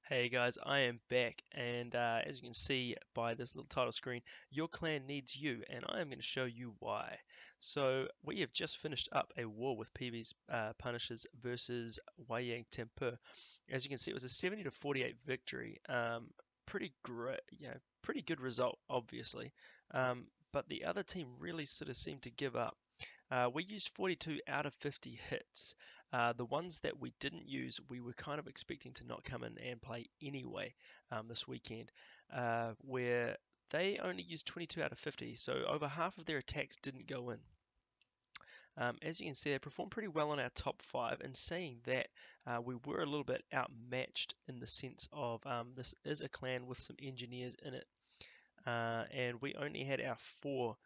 Hey guys, I am back, and as you can see by this little title screen, your clan needs you, and I am going to show you why. So, we have just finished up a war with PB's Punishers versus Wayang Tempe. As you can see, it was a 70 to 48 victory. Pretty great, pretty good result, obviously. But the other team really sort of seemed to give up. We used 42 out of 50 hits. The ones that we didn't use, we were kind of expecting to not come in and play anyway this weekend, where they only used 22 out of 50, so over half of their attacks didn't go in. As you can see, they performed pretty well in our top five. And saying that, we were a little bit outmatched in the sense of this is a clan with some engineers in it, and we only had our four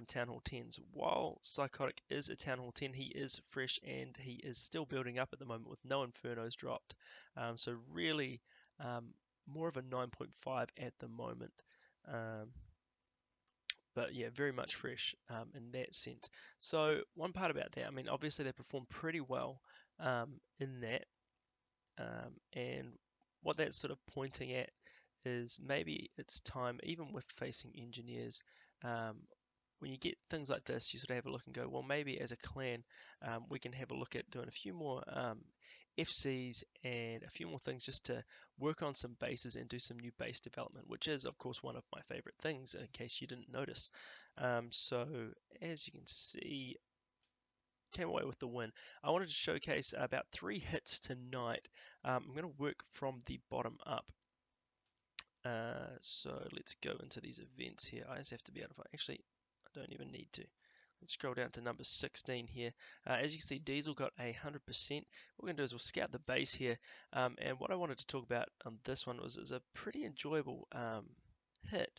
Town Hall 10s. While Psychotic is a Town Hall 10, he is fresh and he is still building up at the moment with no Infernos dropped. So really um, more of a 9.5 at the moment. Um, but yeah, very much fresh in that sense. So one part about that, I mean, obviously they performed pretty well in that, and what that's sort of pointing at is maybe it's time, even with facing engineers, um, when you get things like this, you sort of have a look and go, well, maybe as a clan, we can have a look at doing a few more FCs and a few more things just to work on some bases and do some new base development, which is, of course, one of my favorite things, in case you didn't notice. So, as you can see, came away with the win. I wanted to showcase about 3 hits tonight. I'm going to work from the bottom up. So let's go into these events here. I just have to be able to, actually, I don't even need to. Let's scroll down to number 16 here. As you can see, Diesel got 100%. What we're going to do is we'll scout the base here. And what I wanted to talk about on this one was a pretty enjoyable hit.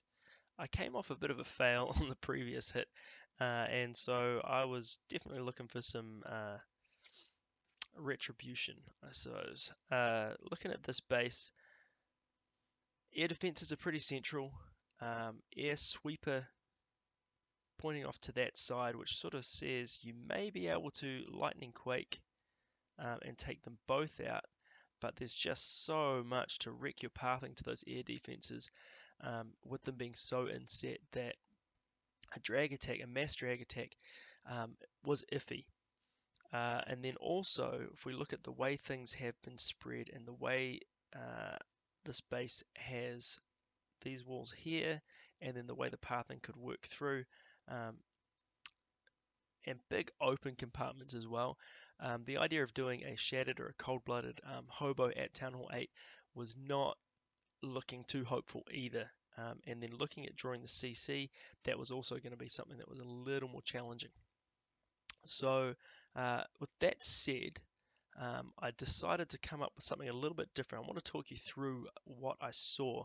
I came off a bit of a fail on the previous hit. And so I was definitely looking for some retribution, I suppose. Looking at this base, air defenses are pretty central. Air sweeper pointing off to that side, which sort of says you may be able to lightning quake and take them both out, but there's just so much to wreck your pathing to those air defenses, with them being so inset that a drag attack, a mass drag attack, was iffy. And then also, if we look at the way things have been spread and the way this base has these walls here, and then the way the pathing could work through, um, and big open compartments as well. The idea of doing a shattered or a cold-blooded hobo at Town Hall 8 was not looking too hopeful either. And then looking at drawing the CC, that was also going to be something that was a little more challenging. So with that said, I decided to come up with something a little bit different. I want to talk you through what I saw.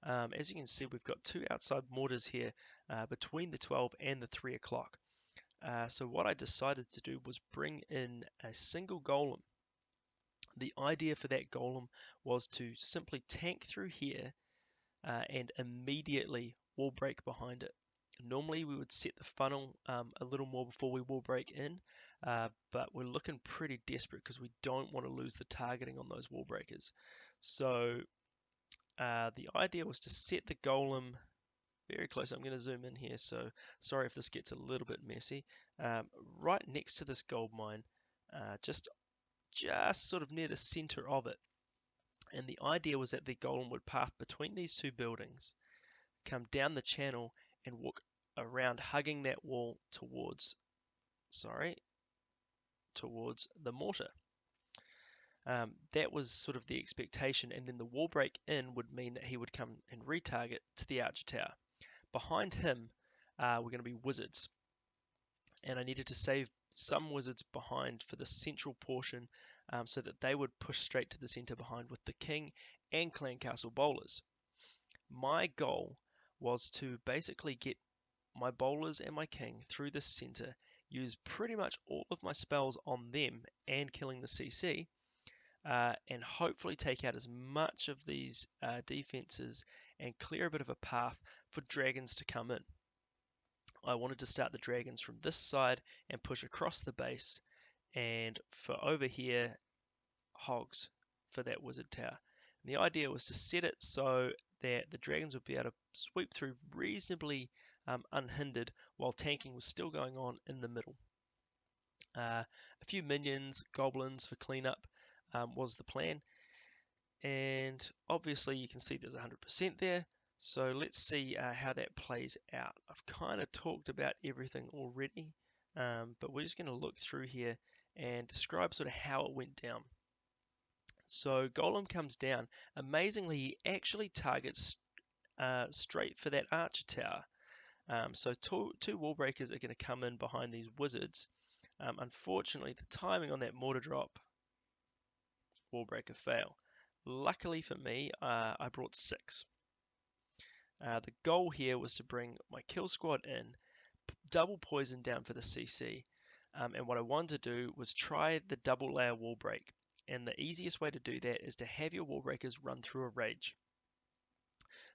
As you can see, we've got two outside mortars here between the 12 and the 3 o'clock. So what I decided to do was bring in a single golem. The idea for that golem was to simply tank through here and immediately wall break behind it. Normally we would set the funnel a little more before we wall break in, but we're looking pretty desperate because we don't want to lose the targeting on those wall breakers. So the idea was to set the golem very close. I'm going to zoom in here, so sorry if this gets a little bit messy. Right next to this gold mine, just sort of near the center of it. And the idea was that the golem would path between these two buildings, come down the channel, and walk around, hugging that wall towards the mortar. That was sort of the expectation, and then the wall break in would mean that he would come and retarget to the archer tower. Behind him were going to be wizards, and I needed to save some wizards behind for the central portion, so that they would push straight to the center behind with the king and clan castle bowlers. My goal was to basically get my bowlers and my king through the center, use pretty much all of my spells on them and killing the CC, and hopefully take out as much of these defenses and clear a bit of a path for dragons to come in. I wanted to start the dragons from this side and push across the base, and for over here, hogs for that wizard tower. And the idea was to set it so that the dragons would be able to sweep through reasonably unhindered while tanking was still going on in the middle. A few minions, goblins for cleanup was the plan, and obviously you can see there's 100% there. So let's see how that plays out. I've kind of talked about everything already, but we're just going to look through here and describe sort of how it went down. So Golem comes down. Amazingly, he actually targets straight for that archer tower. So two wall breakers are going to come in behind these wizards. Unfortunately, the timing on that mortar drop, wall breaker fail. Luckily for me, I brought 6. The goal here was to bring my kill squad in, double poison down for the CC, and what I wanted to do was try the double layer wall break. And the easiest way to do that is to have your wall breakers run through a rage.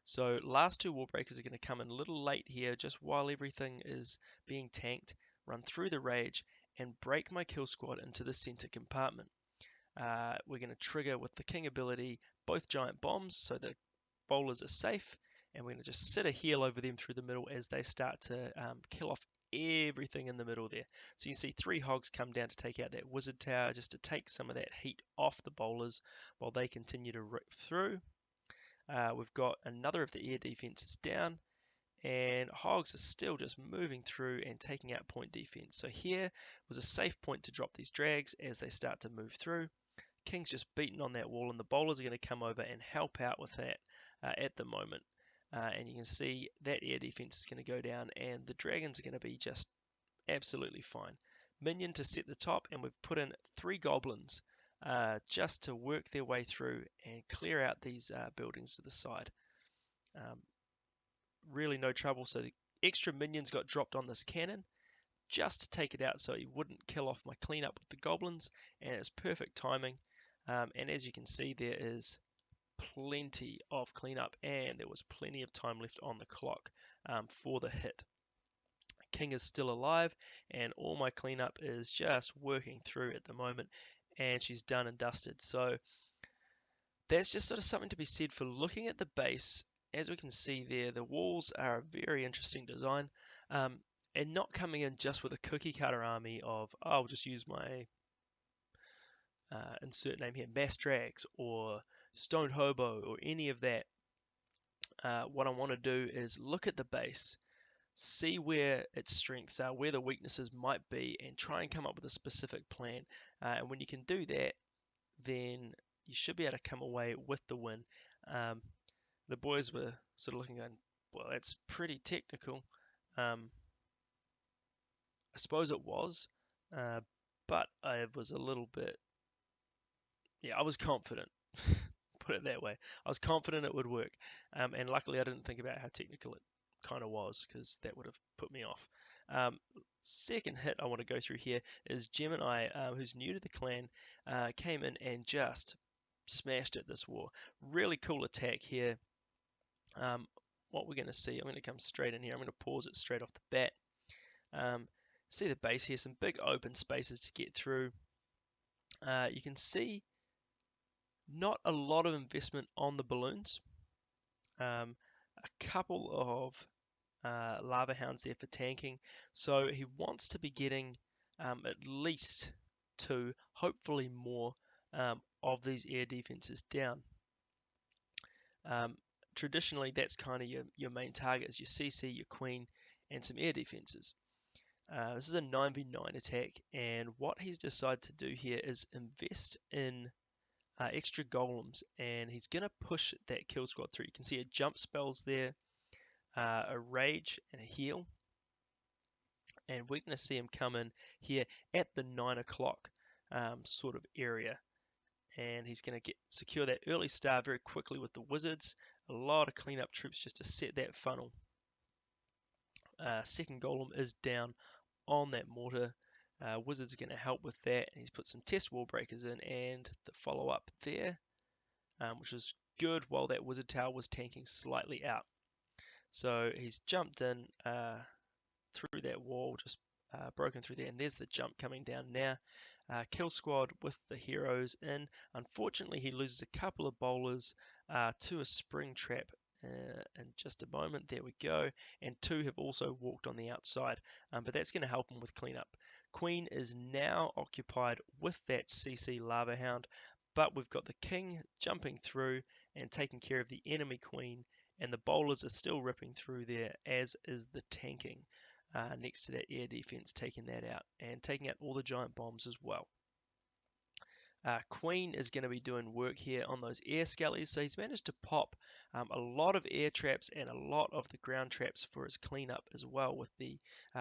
So last 2 wall breakers are going to come in a little late here, just while everything is being tanked, run through the rage, and break my kill squad into the center compartment. We're going to trigger with the king ability both giant bombs so the bowlers are safe, and we're going to just sit a heal over them through the middle as they start to kill off everything in the middle there. So you see 3 hogs come down to take out that wizard tower just to take some of that heat off the bowlers while they continue to rip through. We've got another of the air defenses down, and hogs are still just moving through and taking out point defense. So here was a safe point to drop these drags as they start to move through. King's just beaten on that wall, and the bowlers are going to come over and help out with that at the moment. And you can see that air defense is going to go down, and the dragons are going to be just absolutely fine. Minion to set the top, and we've put in 3 goblins just to work their way through and clear out these buildings to the side. Really no trouble. So the extra minions got dropped on this cannon just to take it out so he wouldn't kill off my cleanup with the goblins, and it's perfect timing. And as you can see, there is plenty of cleanup, and there was plenty of time left on the clock for the hit. King is still alive, and all my cleanup is just working through at the moment, and she's done and dusted. So that's just sort of something to be said for looking at the base. As we can see there, the walls are a very interesting design, and not coming in just with a cookie cutter army of, oh, I'll just use my insert name here, mass drags or stone hobo or any of that. What I want to do is look at the base, see where its strengths are, where the weaknesses might be, and try and come up with a specific plan. And when you can do that, then you should be able to come away with the win. The boys were sort of looking going, well, that's pretty technical. I suppose it was, but I was a little bit, yeah, I was confident. Put it that way. I was confident it would work, and luckily I didn't think about how technical it kind of was, because that would have put me off. Second hit I want to go through here is Gemini, who's new to the clan, came in and just smashed at this war. Really cool attack here. What we're going to see, I'm going to come straight in here. I'm going to pause it straight off the bat. See the base here, some big open spaces to get through. You can see not a lot of investment on the balloons. A couple of lava hounds there for tanking. So he wants to be getting at least 2, hopefully more, of these air defenses down. Traditionally, that's kind of your main targets, your CC, your queen, and some air defenses. This is a 9v9 attack, and what he's decided to do here is invest in extra golems, and he's going to push that kill squad through. You can see a jump spells there, a rage, and a heal. And we're going to see him come in here at the 9 o'clock sort of area. And he's going to secure that early star very quickly with the wizards. A lot of cleanup troops just to set that funnel. Second golem is down on that mortar. Wizards are going to help with that. And he's put some test wall breakers in, and the follow up there, which is good while that wizard tower was tanking slightly out. So he's jumped in through that wall, just broken through there, and there's the jump coming down now. kill squad with the heroes in. Unfortunately, he loses a couple of bowlers to a spring trap in just a moment. There we go. And 2 have also walked on the outside, but that's going to help him with cleanup. Queen is now occupied with that CC Lava Hound, but we've got the king jumping through and taking care of the enemy queen, and the bowlers are still ripping through there, as is the tanking next to that air defense, taking that out and taking out all the giant bombs as well. Queen is going to be doing work here on those air skellies, so he's managed to pop a lot of air traps and a lot of the ground traps for his cleanup as well, with the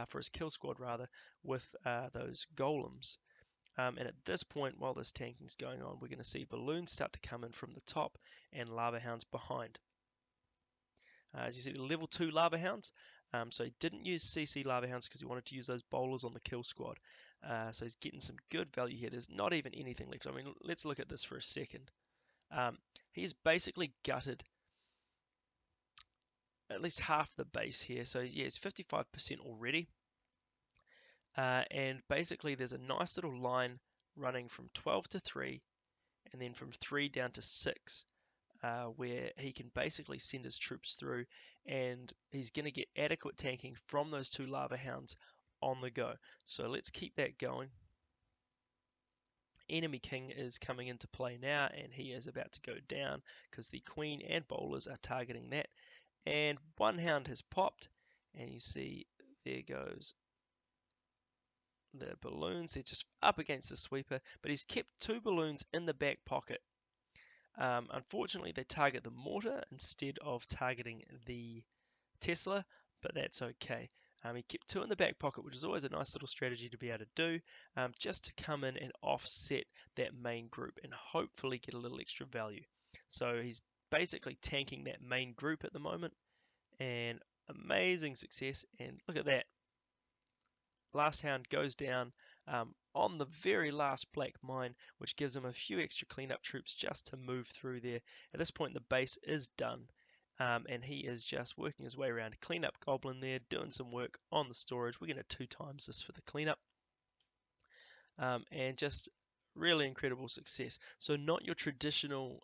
for his kill squad rather, with those golems. And at this point, while this tanking's going on, we're going to see balloons start to come in from the top and lava hounds behind. As you see, the level 2 lava hounds. So he didn't use CC lava hounds because he wanted to use those bowlers on the kill squad. So he's getting some good value here. There's not even anything left. I mean, let's look at this for a second. He's basically gutted at least half the base here. So yeah, it's 55% already. And basically there's a nice little line running from 12 to 3 and then from 3 down to 6. Where he can basically send his troops through, and he's going to get adequate tanking from those 2 lava hounds on the go. So let's keep that going. Enemy king is coming into play now, and he is about to go down because the queen and bowlers are targeting that. And 1 hound has popped, and you see there goes the balloons. They're just up against the sweeper, but he's kept 2 balloons in the back pocket. Unfortunately, they target the mortar instead of targeting the Tesla, but that's okay. He kept 2 in the back pocket, which is always a nice little strategy to be able to do, just to come in and offset that main group and hopefully get a little extra value. So he's basically tanking that main group at the moment, and amazing success. And look at that. Last hound goes down on the very last black mine, which gives him a few extra cleanup troops just to move through there. At this point, the base is done, and he is just working his way around. Cleanup goblin there, doing some work on the storage. We're going to 2 times this for the cleanup, and just really incredible success. So not your traditional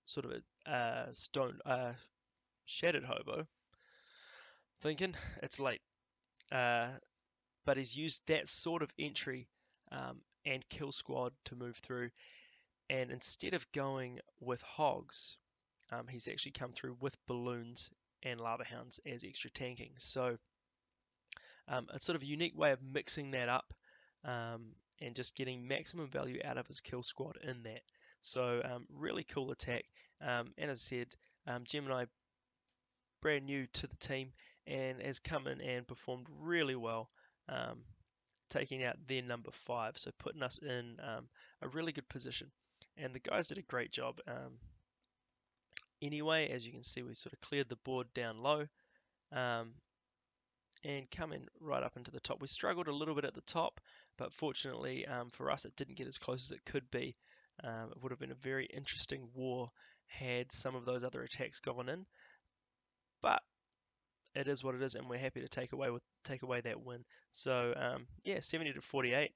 sort of a stone shattered hobo. Thinking it's late. But he's used that sort of entry and kill squad to move through. And instead of going with hogs, he's actually come through with balloons and lava hounds as extra tanking. So a sort of unique way of mixing that up and just getting maximum value out of his kill squad in that. So really cool attack. And as I said, Gemini, brand new to the team, and has come in and performed really well, taking out their number 5, so putting us in a really good position. And the guys did a great job. Anyway, as you can see, we sort of cleared the board down low and coming right up into the top. We struggled a little bit at the top, but fortunately for us, it didn't get as close as it could be. It would have been a very interesting war had some of those other attacks gone in, but it is what it is, and we're happy to take away that win. So yeah, 70 to 48.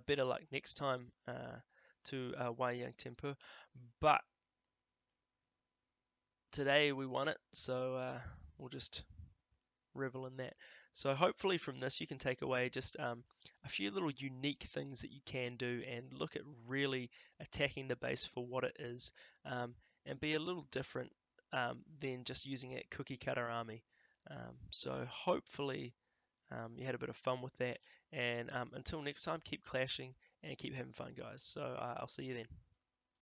Better luck next time to Wayang Tempo, but today we won it, so we'll just revel in that. So hopefully from this you can take away just a few little unique things that you can do and look at really attacking the base for what it is, and be a little different than just using a cookie cutter army. So hopefully you had a bit of fun with that, and until next time, keep clashing and keep having fun, guys. So I'll see you then.